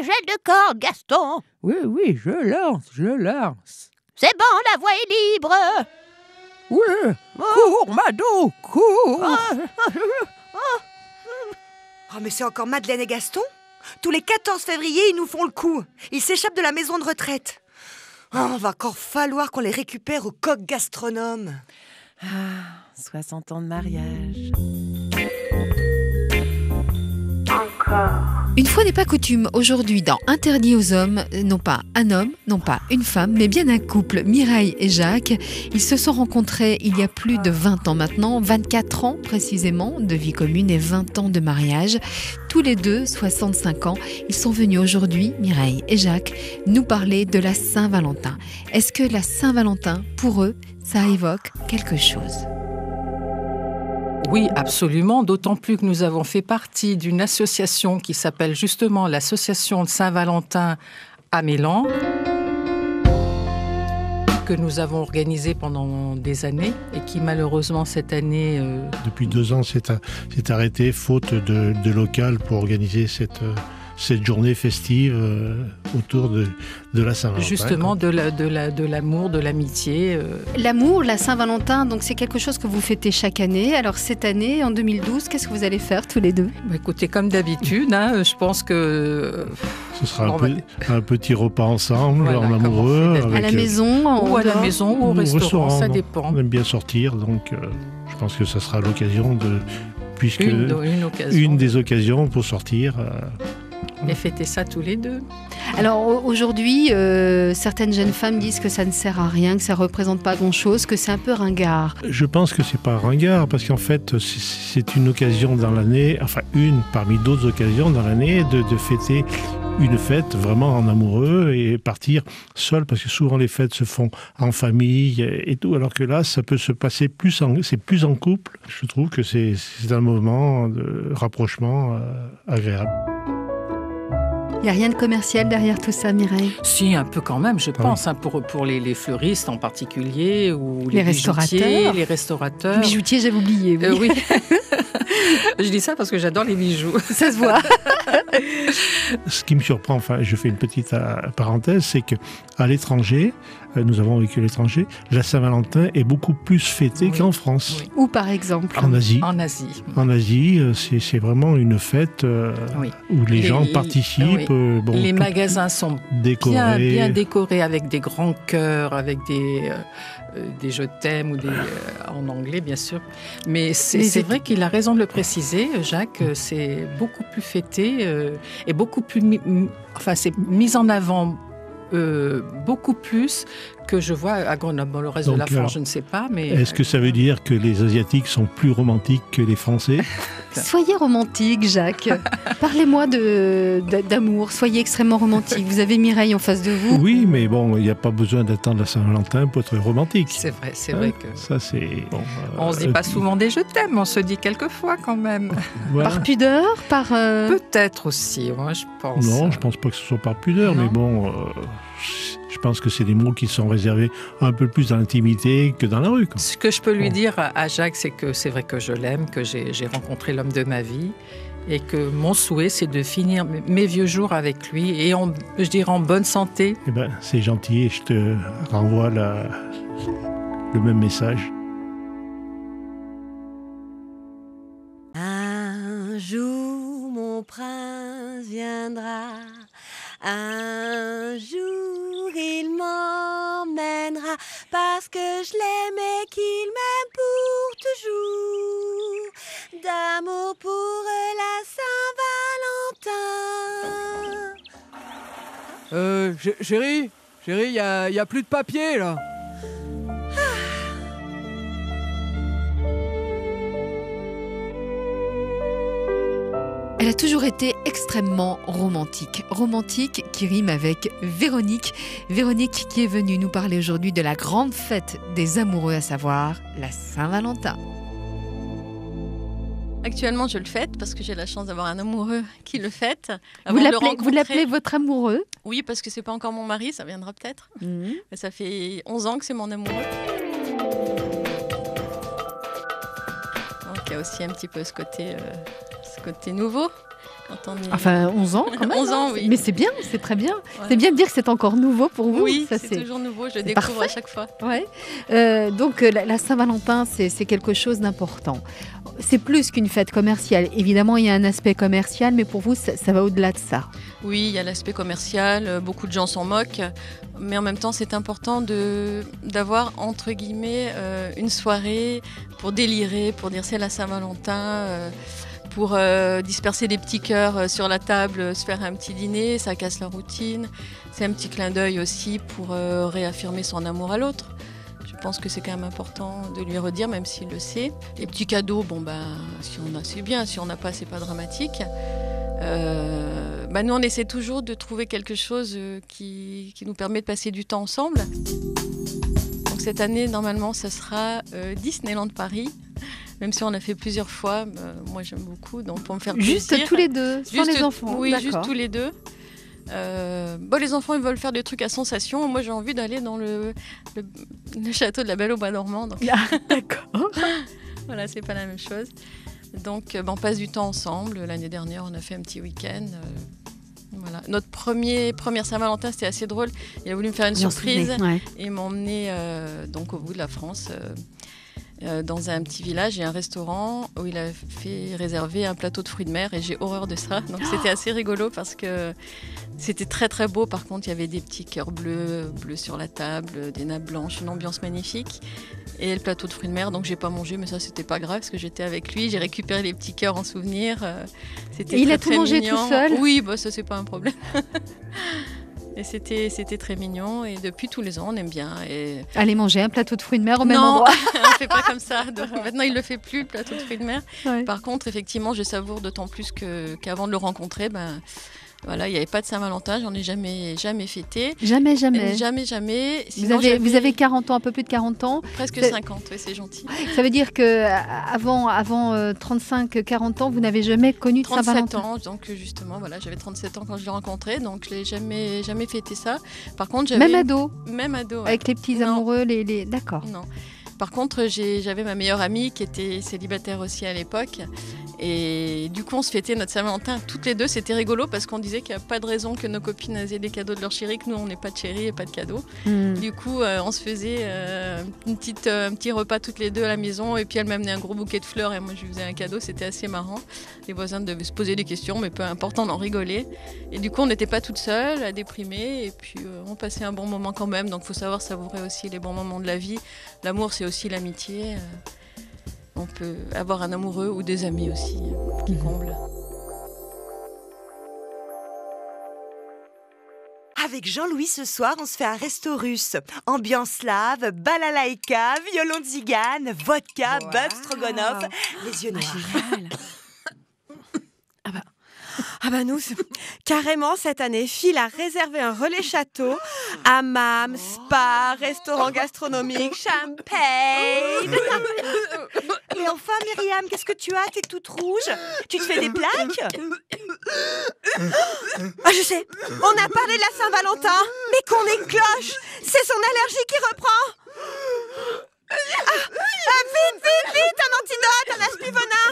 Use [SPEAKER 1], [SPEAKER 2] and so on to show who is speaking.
[SPEAKER 1] jette de corde, Gaston.
[SPEAKER 2] Oui, je lance.
[SPEAKER 1] C'est bon, la voie est libre.
[SPEAKER 2] Oui, cours, Mado, cours.
[SPEAKER 3] Oh, mais c'est encore Madeleine et Gaston ? Tous les 14 février, ils nous font le coup. Ils s'échappent de la maison de retraite. Oh, va encore falloir qu'on les récupère au coq gastronome.
[SPEAKER 4] 60 ans de mariage.
[SPEAKER 5] Une fois n'est pas coutume, aujourd'hui dans Interdit aux hommes, non pas un homme, non pas une femme, mais bien un couple, Mireille et Jacques. Ils se sont rencontrés il y a plus de 20 ans maintenant, 24 ans précisément de vie commune et 20 ans de mariage. Tous les deux, 65 ans, ils sont venus aujourd'hui, Mireille et Jacques, nous parler de la Saint-Valentin. Est-ce que la Saint-Valentin, pour eux, ça évoque quelque chose ?
[SPEAKER 6] Oui, absolument, d'autant plus que nous avons fait partie d'une association qui s'appelle justement l'association de Saint-Valentin à Mélan, que nous avons organisée pendant des années et qui malheureusement cette année...
[SPEAKER 7] Depuis 2 ans, c'est arrêté, faute de local pour organiser cette journée festive autour de la Saint-Valentin.
[SPEAKER 6] Justement, de l'amour, de l'amitié.
[SPEAKER 5] L'amour, la Saint-Valentin, donc c'est quelque chose que vous fêtez chaque année. Alors cette année, en 2012, qu'est-ce que vous allez faire tous les deux ?
[SPEAKER 6] Écoutez, comme d'habitude, je pense que...
[SPEAKER 7] Ce sera un petit repas ensemble,
[SPEAKER 6] voilà,
[SPEAKER 7] en amoureux.
[SPEAKER 5] À la maison
[SPEAKER 6] ou à la maison ou au restaurant, ça dépend.
[SPEAKER 7] On aime bien sortir, donc je pense que ça sera l'occasion puisque une des occasions pour sortir...
[SPEAKER 6] Et fêter ça tous les deux.
[SPEAKER 5] Alors aujourd'hui, certaines jeunes femmes disent que ça ne sert à rien, que ça ne représente pas grand-chose, que c'est un peu ringard.
[SPEAKER 7] Je pense que c'est pas ringard, parce qu'en fait, c'est une occasion dans l'année, enfin une parmi d'autres occasions dans l'année, de fêter une fête vraiment en amoureux et partir seul, parce que souvent les fêtes se font en famille et tout, alors que là, ça peut se passer c'est plus en couple. Je trouve que c'est un moment de rapprochement agréable.
[SPEAKER 5] Il n'y a rien de commercial derrière tout ça, Mireille ?
[SPEAKER 6] Si, un peu quand même, je pense, pour les fleuristes en particulier, ou les
[SPEAKER 5] restaurateurs.
[SPEAKER 6] Les restaurateurs.
[SPEAKER 5] Les bijoutiers, j'avais oublié.
[SPEAKER 6] Oui. Je dis ça parce que j'adore les bijoux.
[SPEAKER 5] Ça se voit.
[SPEAKER 7] Ce qui me surprend, enfin, je fais une petite parenthèse, c'est qu'à l'étranger, nous avons vécu à l'étranger, la Saint-Valentin est beaucoup plus fêtée qu'en France.
[SPEAKER 6] Oui.
[SPEAKER 5] Où par exemple ?
[SPEAKER 7] En Asie.
[SPEAKER 6] En
[SPEAKER 7] Asie, c'est vraiment une fête où les gens participent.
[SPEAKER 6] Oui. Les magasins sont
[SPEAKER 7] décorés.
[SPEAKER 6] bien décorés avec des grands cœurs, avec des je t'aime ou en anglais bien sûr. Mais c'est vrai qu'il a raison de le préciser, Jacques. C'est beaucoup plus fêté et beaucoup plus, c'est mis en avant. Beaucoup plus que je vois à Grenoble. Bon, le reste de la France, je ne sais pas. Mais
[SPEAKER 7] est-ce que ça veut dire que les Asiatiques sont plus romantiques que les Français ?
[SPEAKER 5] Soyez romantique, Jacques. Parlez-moi d'amour. Soyez extrêmement romantique. Vous avez Mireille en face de vous.
[SPEAKER 7] Oui, mais bon, il n'y a pas besoin d'attendre la Saint-Valentin pour être romantique.
[SPEAKER 6] C'est vrai que...
[SPEAKER 7] Ça, c'est... Bon,
[SPEAKER 6] on ne se dit pas souvent des je t'aime, on se dit quelquefois quand même.
[SPEAKER 7] Voilà.
[SPEAKER 5] Par pudeur
[SPEAKER 6] Peut-être aussi, moi, je pense.
[SPEAKER 7] Non, je ne pense pas que ce soit par pudeur, mais bon... je pense que c'est des mots qui sont réservés un peu plus dans l'intimité que dans la rue.
[SPEAKER 6] Ce que je peux lui dire à Jacques, c'est que c'est vrai que je l'aime, que j'ai rencontré l'homme de ma vie et que mon souhait, c'est de finir mes vieux jours avec lui et je dirais en bonne santé.
[SPEAKER 7] Eh ben, c'est gentil et je te renvoie le même message.
[SPEAKER 8] Un jour, mon prince viendra. Un jour il m'emmènera parce que je l'aime et qu'il m'aime pour toujours. D'amour pour la Saint-Valentin.
[SPEAKER 2] Chérie, il y a plus de papier là.
[SPEAKER 5] Elle a toujours été extrêmement romantique. Romantique qui rime avec Véronique. Véronique qui est venue nous parler aujourd'hui de la grande fête des amoureux, à savoir la Saint-Valentin.
[SPEAKER 9] Actuellement, je le fête parce que j'ai la chance d'avoir un amoureux qui le fête.
[SPEAKER 5] Vous l'appelez votre amoureux ?
[SPEAKER 9] Oui, parce que c'est pas encore mon mari, ça viendra peut-être. Mais ça fait 11 ans que c'est mon amoureux. Donc il y a aussi un petit peu ce côté nouveau.
[SPEAKER 5] Enfin, 11 ans quand même.
[SPEAKER 9] 11 ans, oui.
[SPEAKER 5] Mais c'est bien, c'est très bien.
[SPEAKER 9] Voilà.
[SPEAKER 5] C'est bien de dire que c'est encore nouveau pour vous.
[SPEAKER 9] Oui,
[SPEAKER 5] ça,
[SPEAKER 9] c'est toujours nouveau, je découvre
[SPEAKER 5] parfait.
[SPEAKER 9] à chaque fois.
[SPEAKER 5] Ouais. Donc la Saint-Valentin, c'est quelque chose d'important. C'est plus qu'une fête commerciale. Évidemment, il y a un aspect commercial, mais pour vous, ça va au-delà de ça.
[SPEAKER 9] Oui, il y a l'aspect commercial, beaucoup de gens s'en moquent, mais en même temps, c'est important d'avoir, entre guillemets, une soirée pour délirer, pour dire c'est la Saint-Valentin, pour disperser des petits cœurs sur la table, se faire un petit dîner, ça casse la routine. C'est un petit clin d'œil aussi pour réaffirmer son amour à l'autre. Je pense que c'est quand même important de lui redire, même s'il le sait. Les petits cadeaux, si on a, c'est bien. Si on n'a pas, c'est pas dramatique. Nous, on essaie toujours de trouver quelque chose qui nous permet de passer du temps ensemble. Donc cette année, normalement, ça sera Disneyland Paris. Même si on a fait plusieurs fois, moi j'aime beaucoup, donc pour me faire plaisir.
[SPEAKER 5] Juste tous les deux, sans les enfants.
[SPEAKER 9] Oui,
[SPEAKER 5] d'accord.
[SPEAKER 9] juste tous les deux. Les enfants ils veulent faire des trucs à sensation. Moi j'ai envie d'aller dans le château de la Belle au Bois dormant. Donc...
[SPEAKER 5] D'accord.
[SPEAKER 9] Voilà, c'est pas la même chose. Donc on passe du temps ensemble. L'année dernière on a fait un petit week-end. Voilà. Notre première Saint-Valentin c'était assez drôle. Il a voulu me faire une surprise et m'emmener donc au bout de la France. Dans un petit village et un restaurant où il a fait réserver un plateau de fruits de mer et j'ai horreur de ça. Donc c'était assez rigolo parce que c'était très très beau. Par contre, il y avait des petits cœurs bleus sur la table, des nappes blanches, une ambiance magnifique. Et le plateau de fruits de mer, donc j'ai pas mangé, mais ça c'était pas grave parce que j'étais avec lui. J'ai récupéré les petits cœurs en souvenir. C'était
[SPEAKER 5] il a tout mangé tout seul?
[SPEAKER 9] Oui, ça c'est pas un problème. Et c'était très mignon et depuis tous les ans on aime bien. Et...
[SPEAKER 5] Aller manger un plateau de fruits de mer au même endroit.
[SPEAKER 9] Non, on ne fait pas comme ça. Donc, maintenant il ne le fait plus, le plateau de fruits de mer. Ouais. Par contre, effectivement, je savoure d'autant plus qu'avant de le rencontrer, voilà, il n'y avait pas de Saint-Valentin, j'en ai jamais fêté.
[SPEAKER 5] Jamais.
[SPEAKER 9] Sinon,
[SPEAKER 5] vous avez 40 ans, un peu plus de 40 ans.
[SPEAKER 9] Presque 50, oui, c'est gentil.
[SPEAKER 5] Ça veut dire qu'avant 35-40 ans, vous n'avez jamais connu de Saint-Valentin?
[SPEAKER 9] 37 ans, donc justement, voilà, j'avais 37 ans quand je l'ai rencontré, donc je n'ai jamais fêté ça. Par contre, j'avais...
[SPEAKER 5] Même ado?
[SPEAKER 9] Même ado, ouais.
[SPEAKER 5] Avec les petits amoureux, les... D'accord.
[SPEAKER 9] Non. Par contre, j'avais ma meilleure amie qui était célibataire aussi à l'époque. Et du coup, on se fêtait notre Saint-Valentin toutes les deux. C'était rigolo parce qu'on disait qu'il n'y a pas de raison que nos copines aient des cadeaux de leur chéri, que nous, on n'ait pas de chéri et pas de cadeaux. Du coup, on se faisait un petit repas toutes les deux à la maison. Et puis, elle m'amenait un gros bouquet de fleurs et moi, je lui faisais un cadeau. C'était assez marrant. Les voisins devaient se poser des questions, mais peu importe, on en rigolait. Et du coup, on n'était pas toutes seules à déprimer. Et puis, on passait un bon moment quand même. Donc, il faut savoir savourer aussi les bons moments de la vie. L'amour, c'est aussi l'amitié. On peut avoir un amoureux ou des amis aussi qui comblent.
[SPEAKER 3] Avec Jean-Louis ce soir, on se fait un resto russe. Ambiance slave, balalaïka, violon tzigane, vodka, bœuf stroganoff, les yeux noirs.
[SPEAKER 8] Nous, carrément, cette année, Phil a réservé un relais château, hammam, spa, restaurant gastronomique, champagne.
[SPEAKER 3] Mais enfin, Myriam, qu'est-ce que tu as? T'es toute rouge. Tu te fais des plaques?
[SPEAKER 8] Je sais, on a parlé de la Saint-Valentin, mais qu'on est cloche. C'est son allergie qui reprend. Vite, un antidote, un aspivenin.